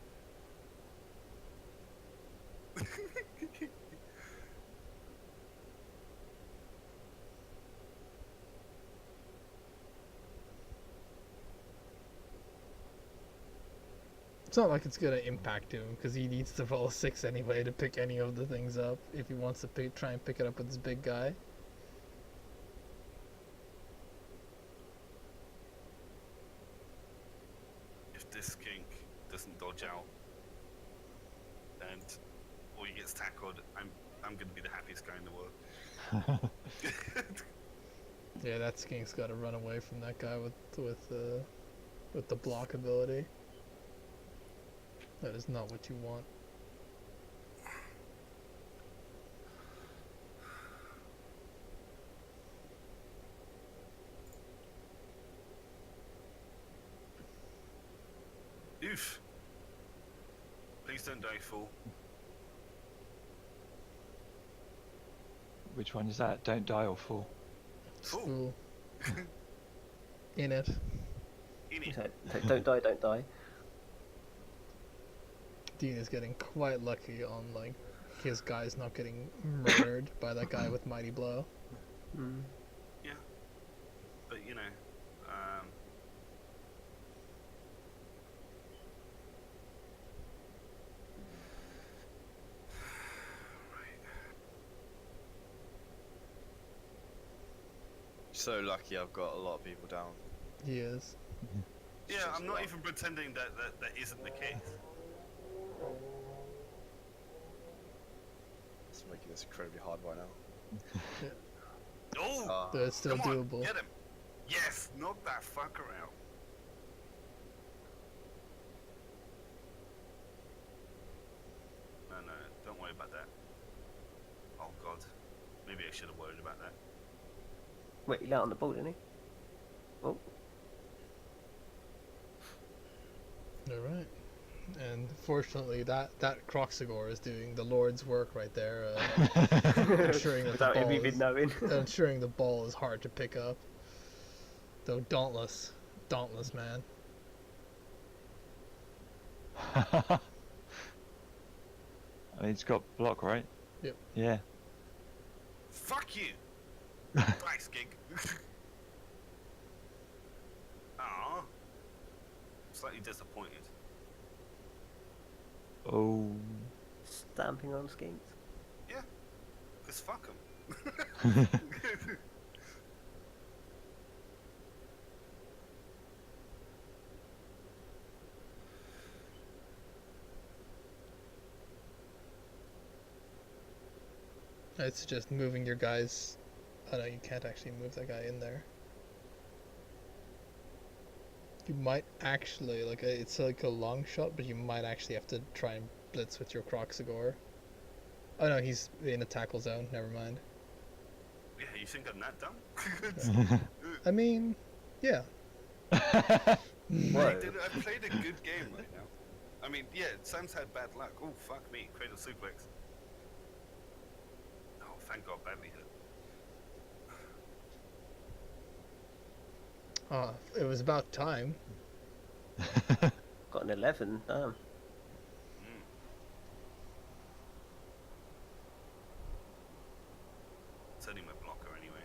S1: It's not like it's gonna impact him because he needs to roll a 6 anyway to pick any of the things up if he wants to try and pick it up with his big guy.
S2: If this skink doesn't dodge out and or he gets tackled, I'm gonna be the happiest guy in the world.
S1: Yeah, that skink's got to run away from that guy with the block ability. That is not what you want.
S2: Oof. Please don't die, fool.
S3: Which one is that? Don't die or fall.
S2: Fool.
S1: Fool. In it.
S2: In it.
S4: So, don't die, don't die.
S1: Dean is getting quite lucky on like his guys not getting murdered by that guy with Mighty Blow.
S4: Mm.
S2: Yeah. But you know,
S5: So lucky I've got a lot of people down.
S1: He is.
S2: yeah,
S5: Just
S2: I'm not
S5: about.
S2: even pretending that isn't the case.
S5: It's making this incredibly hard right now.
S2: Oh,
S1: But it's still
S2: come on,
S1: doable.
S2: get him. Yes, knock that fucker out. No, no, don't worry about that. Oh god, maybe I should have worried about that.
S4: Wait, he let on the ball, didn't he? Oh,
S1: Alright. And fortunately that Croxagore is doing the Lord's work right there, ensuring that
S4: without
S1: the
S4: him
S1: ball
S4: even
S1: is,
S4: knowing.
S1: ensuring the ball is hard to pick up. Though dauntless man.
S3: I mean, he's got block, right?
S1: Yep.
S3: Yeah.
S2: Fuck you! Dice gig. Aww. Slightly disappointed.
S3: Oh.
S4: Stamping on skinks.
S2: Cause fuck 'em.
S1: I'd suggest moving your guys. Oh no, you can't actually move that guy in there. You might actually, like, it's like a long shot, but you might actually have to try and blitz with your Croxagore. Oh no, he's in a tackle zone, never mind.
S2: Yeah, you think I'm that dumb?
S1: I mean, yeah.
S2: I
S4: Whoa.
S2: played a good game right now. I mean, yeah, Sam's had bad luck. Oh, fuck me. Cradle suplex. Oh, thank God, badly hit.
S1: Oh, it was about time.
S4: Got an 11, damn.
S2: Mm. It's only my blocker anyway.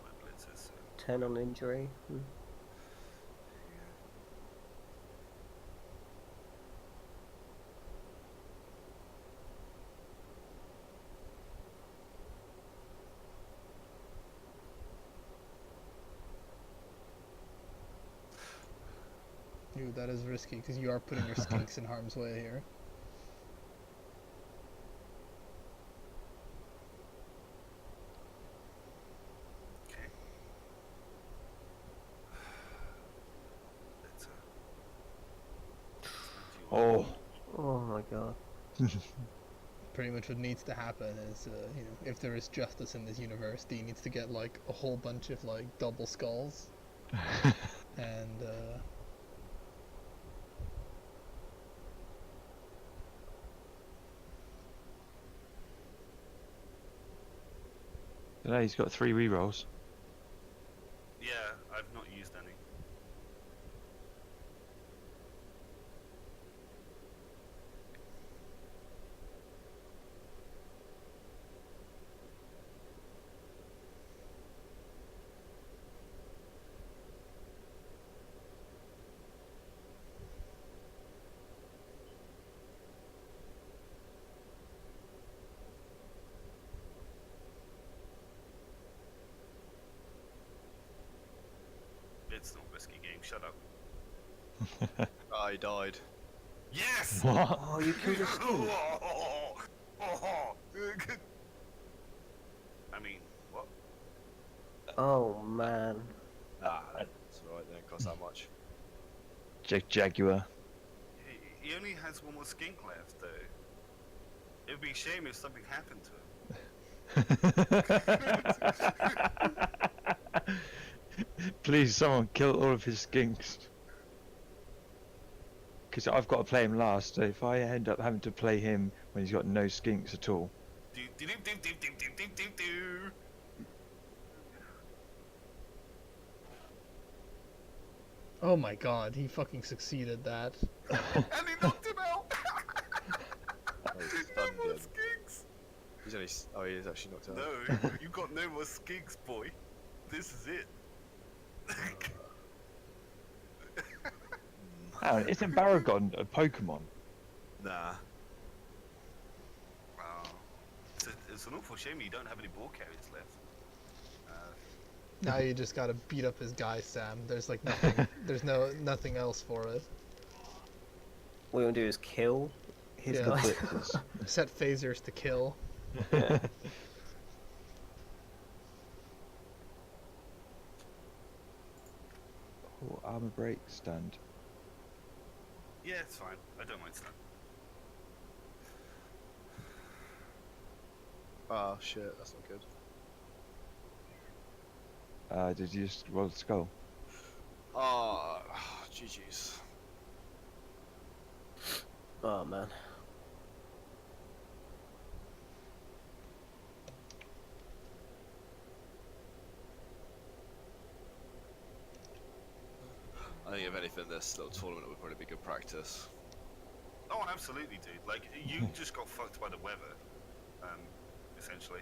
S2: One of my blitzers. So.
S4: 10 on injury. Hmm.
S1: Ooh, that is risky because you are putting your skinks in harm's way here.
S2: Okay. Let's,
S3: Oh.
S4: Oh my god.
S1: Pretty much what needs to happen is, you know, if there is justice in this universe, Dean needs to get like a whole bunch of like double skulls, and
S3: Today he's got 3 rerolls.
S2: yeah, I've not used any. It's not a risky game. Shut up.
S5: Ah, he died.
S2: Yes.
S3: What?
S4: Oh, you killed a skink.
S2: I mean, what?
S4: Oh man.
S5: Ah, that's alright, then it cost that much.
S3: Jaguar.
S2: He only has one more skink left, though. It would be a shame if something happened to him.
S3: Please, someone kill all of his skinks. Because I've got to play him last, so if I end up having to play him when he's got no skinks at all.
S2: Do, do, do, do, do, do, do, do, do.
S1: Oh my god, he fucking succeeded that.
S2: And he knocked him out!
S5: Oh, he's
S2: No
S5: stunned
S2: more
S5: him.
S2: skinks!
S5: He's only. Oh, he is actually knocked out.
S2: No, you got no more skinks, boy. This is it.
S3: Oh, isn't Baragon a Pokemon?
S5: Nah.
S2: Wow. It's an awful shame you don't have any ball carriers left.
S1: Now you just gotta beat up his guy, Sam. There's like nothing. There's nothing else for it.
S4: What you want to do is kill his
S1: Yeah.
S4: guys.
S3: Blitzers.
S1: Set phasers to kill.
S3: Oh, armor break stand.
S2: Yeah, it's fine. I don't mind stun.
S5: Oh shit, that's not good.
S3: Did you just roll the skull?
S5: Oh, GG's.
S4: Oh man.
S5: I think if anything, this little tournament would probably be good practice.
S2: Oh, absolutely, dude. Like, you just got fucked by the weather, essentially.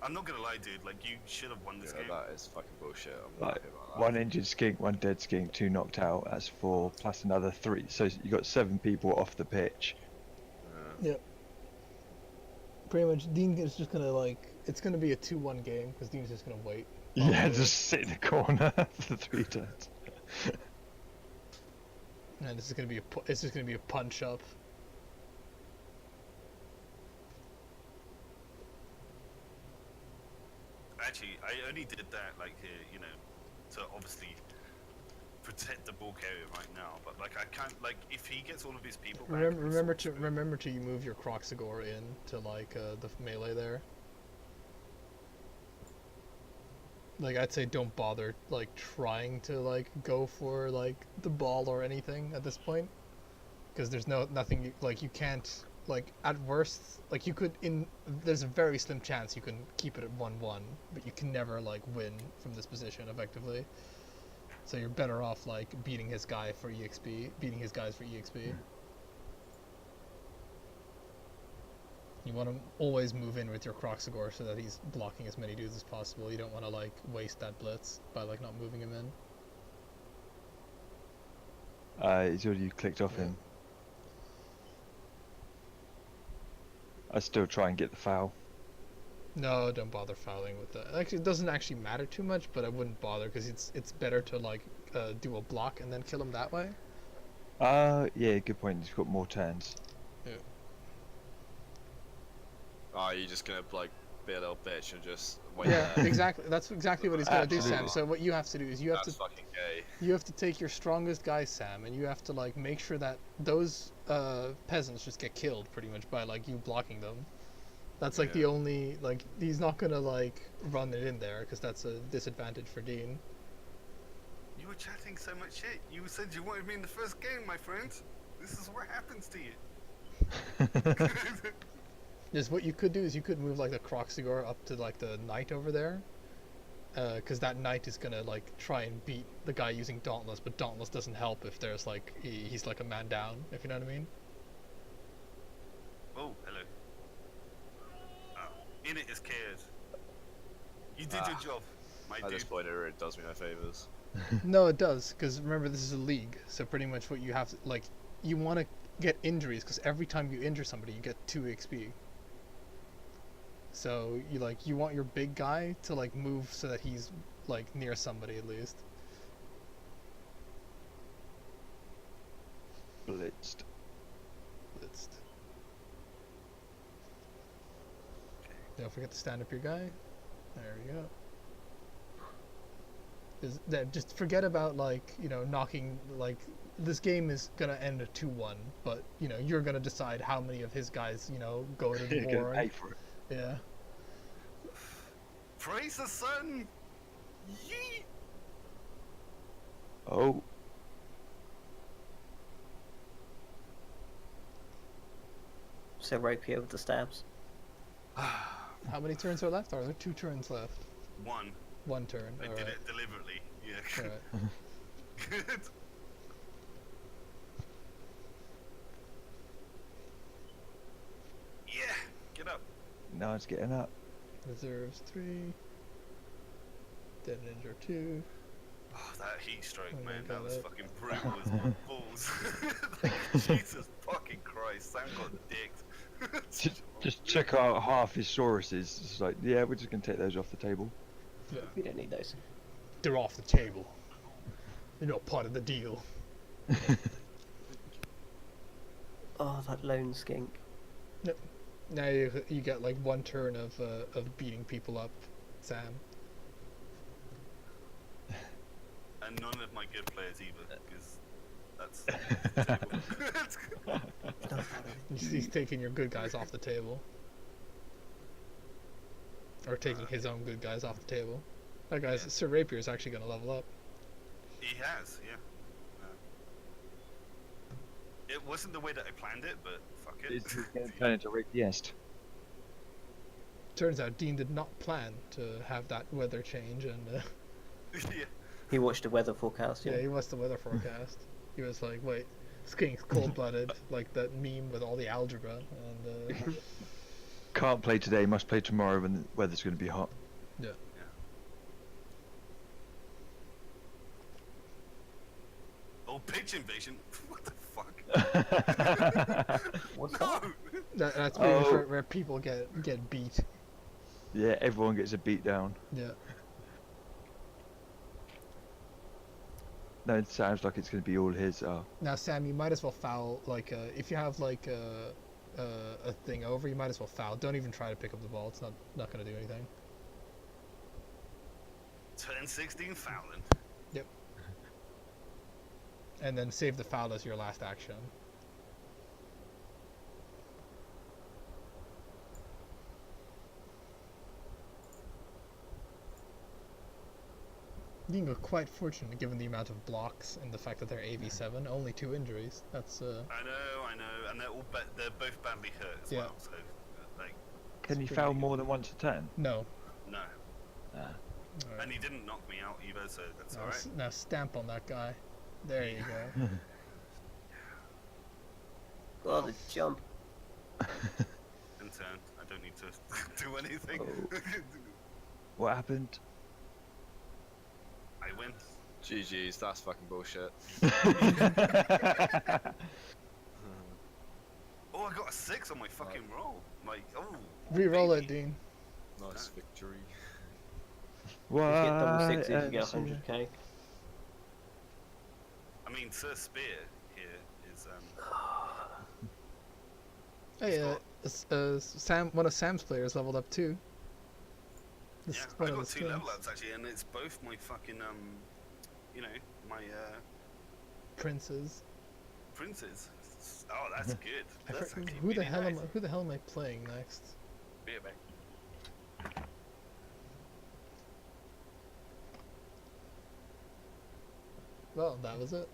S2: I'm not gonna lie, dude. Like, you should have won this
S5: Yeah,
S2: game.
S5: that is fucking bullshit. I'm not
S3: Like,
S5: happy about that.
S3: one injured skink, one dead skink, 2 knocked out. That's 4, plus another 3. So you got 7 people off the pitch.
S5: Yeah.
S1: Yep. Pretty much, Dean is just gonna like. It's gonna be a 2-1 game because Dean's just gonna wait.
S3: Yeah, just sit in the corner for 3 turns.
S1: And this is gonna be it's just gonna be a punch up.
S2: Actually, I only did that, like, you know, to obviously protect the ball carrier right now. But, like, I can't, like, if he gets all of his people back...
S1: Remember to move your Croxagore in to like the melee there. Like I'd say don't bother like trying to like go for like the ball or anything at this point, because there's nothing like you can't like at worst like you could there's a very slim chance you can keep it at 1-1, but you can never like win from this position effectively. So you're better off like beating his guy for EXP, beating his guys for EXP. You want to always move in with your Croxagore so that he's blocking as many dudes as possible. You don't want to like waste that blitz by like not moving him in.
S3: He's already clicked off him. I still try and get the foul.
S1: No, don't bother fouling with that. Actually, it doesn't actually matter too much, but I wouldn't bother because it's better to like do a block and then kill him that way.
S3: Yeah, good point. He's got more turns.
S5: Oh, you're just gonna like be a little bitch and just wait
S1: Yeah,
S5: there.
S1: exactly. That's exactly what he's gonna do, Sam.
S3: Absolutely.
S1: So what you have to do is
S5: That's fucking gay.
S1: you have to take your strongest guy, Sam, and you have to like make sure that those peasants just get killed pretty much by like you blocking them. That's like the
S5: Yeah.
S1: only like he's not gonna like run it in there because that's a disadvantage for Dean.
S2: You were chatting so much shit. You said you wanted me in the first game, my friend. This is what happens to you.
S1: Is what you could do is you could move like the Croxagore up to like the knight over there, because that knight is gonna like try and beat the guy using Dauntless, but Dauntless doesn't help if there's like he's like a man down, if you know what I mean.
S2: Oh, hello. Oh, in it is cared. You did your job, my
S5: At
S2: dude.
S5: this point, it really does me no favors.
S1: No, it does, because remember this is a league, so pretty much what you have to like you want to get injuries because every time you injure somebody you get 2 XP. So you want your big guy to like move so that he's like near somebody at least.
S3: Blitzed.
S1: Blitzed. Don't forget to stand up your guy. There we go. Just forget about like knocking like this game is gonna end a 2-1, but you know you're gonna decide how many of his guys go to the
S3: You're
S1: war.
S3: gonna pay for it.
S1: Yeah.
S2: Praise the sun! Yeet!
S3: Oh,
S4: So Rapier with the stabs.
S1: How many turns are left? Are there 2 turns left?
S2: One.
S1: One turn.
S2: I
S1: All
S2: did
S1: right.
S2: it deliberately. Yeah.
S1: All right.
S2: Good. Yeah. Get up.
S3: now it's getting up.
S1: Reserves 3. Dead Ninja 2.
S2: Oh, that heat stroke,
S1: Oh my
S2: man, that
S1: God,
S2: was
S1: that-
S2: fucking brutal as my balls. Jesus fucking Christ, Sam got dicked.
S3: Just check out half his Sauruses. It's like, yeah, we're just gonna take those off the table.
S4: We don't need those.
S1: They're off the table. They're not part of the deal.
S4: Oh, that lone skink.
S1: Now you get like 1 turn of beating people up, Sam.
S2: And none of my good players either, because that's.
S1: He's taking your good guys off the table. Or taking his own good guys off the table. That guy's
S2: Yeah.
S1: Sir Rapier is actually gonna level up.
S2: He has, yeah. It wasn't the way that I planned it, but fuck it.
S3: It's gonna turn into Rapiest.
S1: Turns out Dean did not plan to have that weather change, and
S2: Yeah.
S4: He watched the weather forecast.
S1: yeah, he watched the weather forecast. He was like, "Wait, Skink's cold-blooded," like that meme with all the algebra, and
S3: Can't play today, must play tomorrow when the weather's gonna be hot.
S2: Oh, pitch invasion? What the fuck?
S4: What's
S2: No!
S4: that?
S1: that's pretty much
S3: Oh.
S1: where people get beat.
S3: Yeah, everyone gets a beat down.
S1: Yeah.
S3: No, it sounds like it's gonna be all his.
S1: Now, Sam, you might as well foul. Like, if you have like a thing over, you might as well foul. Don't even try to pick up the ball. It's not gonna do anything.
S2: Turn 16 fouling.
S1: And then save the foul as your last action. Being quite fortunate given the amount of blocks and the fact that they're AV7, only 2 injuries. That's
S2: I know, and they're both badly hurt as
S1: Yeah.
S2: well. So, like,
S3: Can you
S1: pretty
S3: foul
S1: good.
S3: more than once a turn?
S1: no.
S2: no.
S3: Ah.
S1: Alright.
S2: And he didn't knock me out either, so that's
S1: Now,
S2: alright.
S1: now stamp on that guy. There you go.
S4: Oh, the jump.
S2: In turn, I don't need to do anything.
S3: Oh. What happened?
S2: I win.
S5: GG's, that's fucking bullshit.
S2: Oh, I got a 6 on my fucking roll. Like, oh.
S1: Re-roll it,
S2: baby.
S1: Dean.
S5: Nice victory.
S4: If you get double
S3: What?
S4: sixes, you get 100k.
S2: I mean, Sir Spear here is
S1: Hey, Sam, one of Sam's players leveled up too. This
S2: yeah.
S1: is
S2: I
S1: one of
S2: got
S1: the
S2: 2 level
S1: skins.
S2: ups actually, and it's both my fucking you know, my
S1: Princes.
S2: princes. Oh, that's good.
S1: I
S2: That's
S1: forget-
S2: actually
S1: who the
S2: really
S1: hell
S2: nice.
S1: who the hell am I playing next?
S2: Beer bag.
S1: Well, that was it.